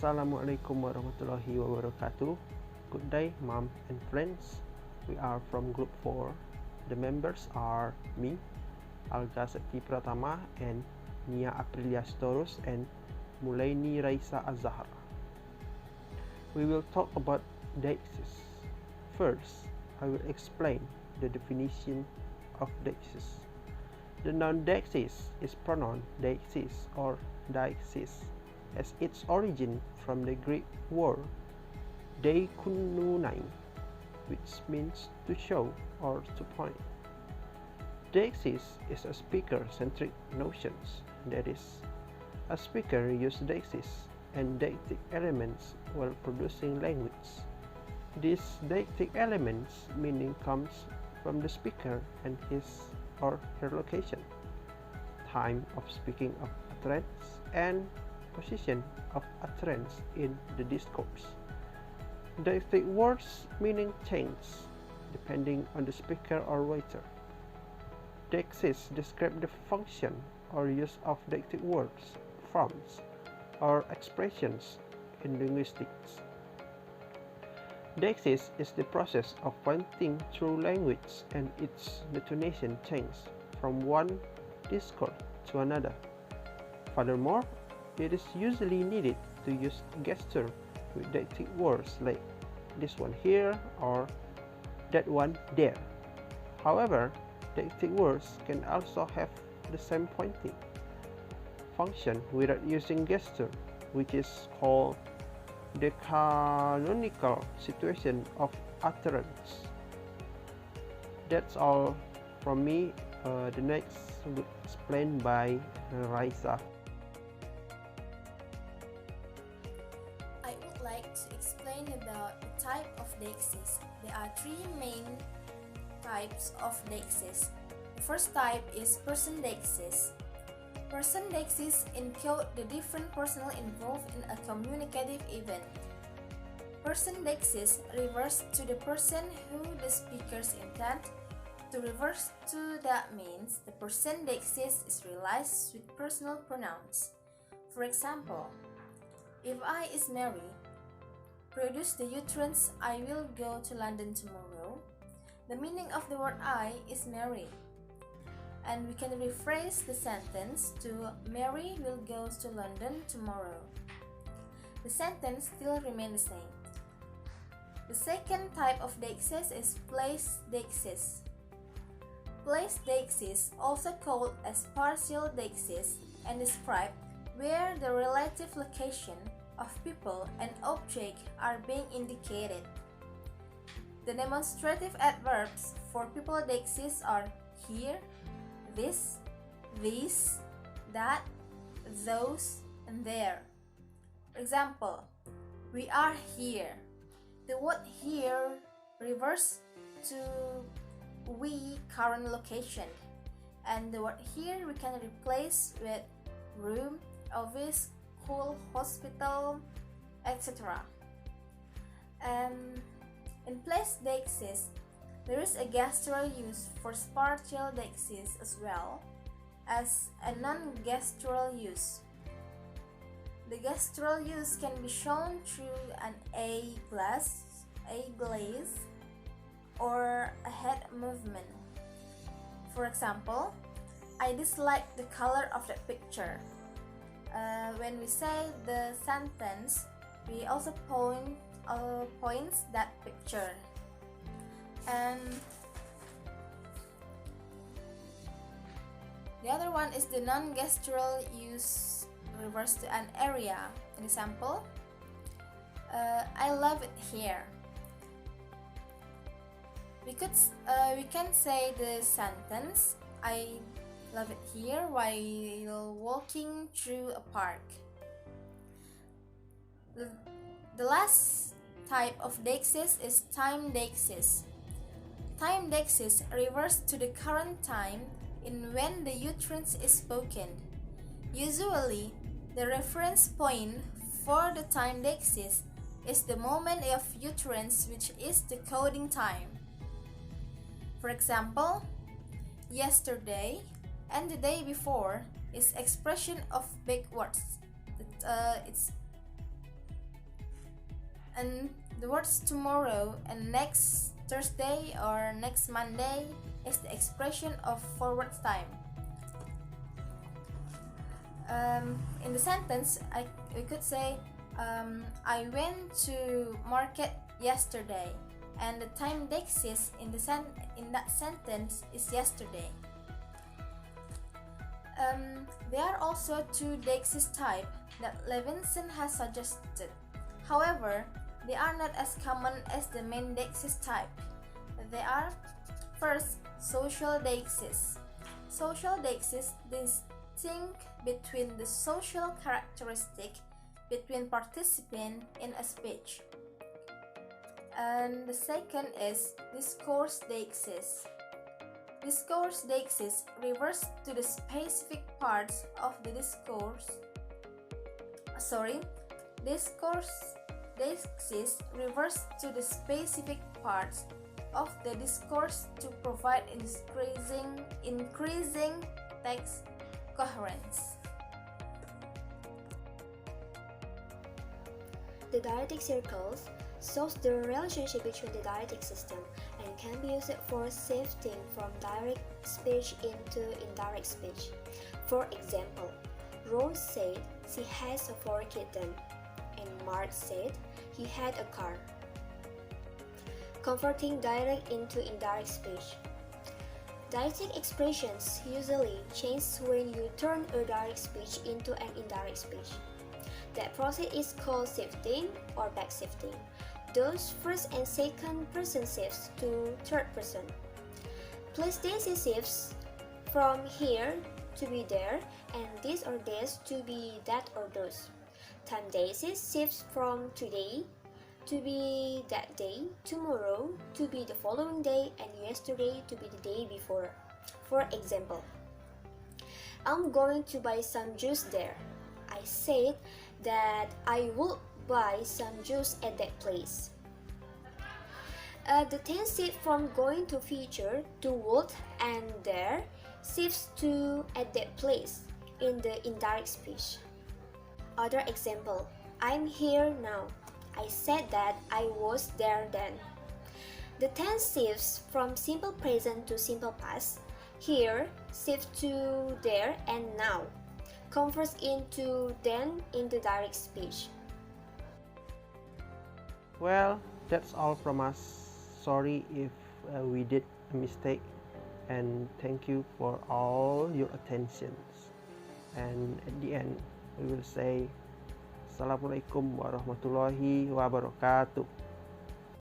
Assalamualaikum warahmatullahi wabarakatuh. Good day, mom and friends. We are from Group 4. The members are me, Alga Sakti Pratama, and Nia Aprilia Storus, and Mulaini Raisa Azhar. We will talk about deixis. First, I will explain the definition of deixis. The noun deixis is pronoun deixis or deixis, as its origin from the Greek word deikoununai, which means to show or to point. Deixis is a speaker-centric notion, that is, a speaker uses deixis and deictic elements while producing language. These deictic elements meaning comes from the speaker and his or her location, time of speaking of utterance, and position of utterance in the discourse. Deictic words meaning change depending on the speaker or writer. Deixis describe the function or use of deictic words, forms, or expressions in linguistics. Deixis is the process of pointing through language and its detonation change from one discourse to another. Furthermore, it is usually needed to use gesture with deictic words like this one here or that one there. However, deictic words can also have the same pointing function without using gesture, which is called the canonical situation of utterance. That's all from me. The next will be explained by Raisa. I would like to explain about the type of deixis. There are three main types of deixis. The first type is person deixis. Person deixis encode the different personnel involved in a communicative event. Person deixis refers to the person who the speakers intend to reverse to. That means the person deixis is realized with personal pronouns. For example, if I is Mary, produce the utterance I will go to London tomorrow. The meaning of the word I is Mary. And we can rephrase the sentence to Mary will go to London tomorrow. The sentence still remains the same. The second type of deixis is place deixis. Place deixis, also called as partial deixis, and describe where the relative location of people and object are being indicated. The demonstrative adverbs for people deixis are here, this, these, that, those, and there. For example, we are here. The word here refers to we current location, and the word here we can replace with room, office, school, hospital, etc. And in place deixis, there is a gestural use for partial deixis as well as a non-gestural use. The gestural use can be shown through an a glaze, or a head movement. For example, I dislike the color of the picture. When we say the sentence, we also points that picture. And the other one is the non-gestural use refers to an area. An example, I love it here. We can say the sentence I love it here while walking through a park. The last type of deixis is time deixis. Time deixis refers to the current time in when the utterance is spoken. Usually, the reference point for the time deixis is the moment of utterance, which is the coding time. For example, yesterday and the day before is expression of big words. It's And the words tomorrow and next Thursday or next Monday is the expression of forward time. In the sentence, we could say, I went to market yesterday, and the time Deixis in that sentence is yesterday. There are also two Deixis types that Levinson has suggested. However, they are not as common as the main Deixis type. They are, first, social Deixis. Social Deixis distinct between the social characteristic between participants in a speech. And the second is discourse Deixis. Discourse Deixis refers to the specific parts of the discourse. Discourse Deixis refers to the specific parts of the discourse to provide increasing text coherence. The dialectic circles shows the relationship between the dialectic system and can be used for shifting from direct speech into indirect speech. For example, Rose said she has a 4 kittens, and Mark said he had a car. Converting direct into indirect speech. Dialectic expressions usually change when you turn a direct speech into an indirect speech. That process is called shifting or backshifting. Those first and second person shifts to third person. Place Deixis shifts from here to be there, and this or this to be that or those. Time Deixis shifts from today to be that day, tomorrow to be the following day, and yesterday to be the day before. For example, I'm going to buy some juice there. I said that I would buy some juice at that place. The tense shift from going to future to would and there shifts to at that place in the indirect speech. Other example, I'm here now. I said that I was there then. The tense shifts from simple present to simple past. Here shifts to there and now. Converts into then in the direct speech. Well, that's all from us. Sorry if we did a mistake, and thank you for all your attentions. And at the end, we will say Assalamualaikum warahmatullahi wabarakatuh.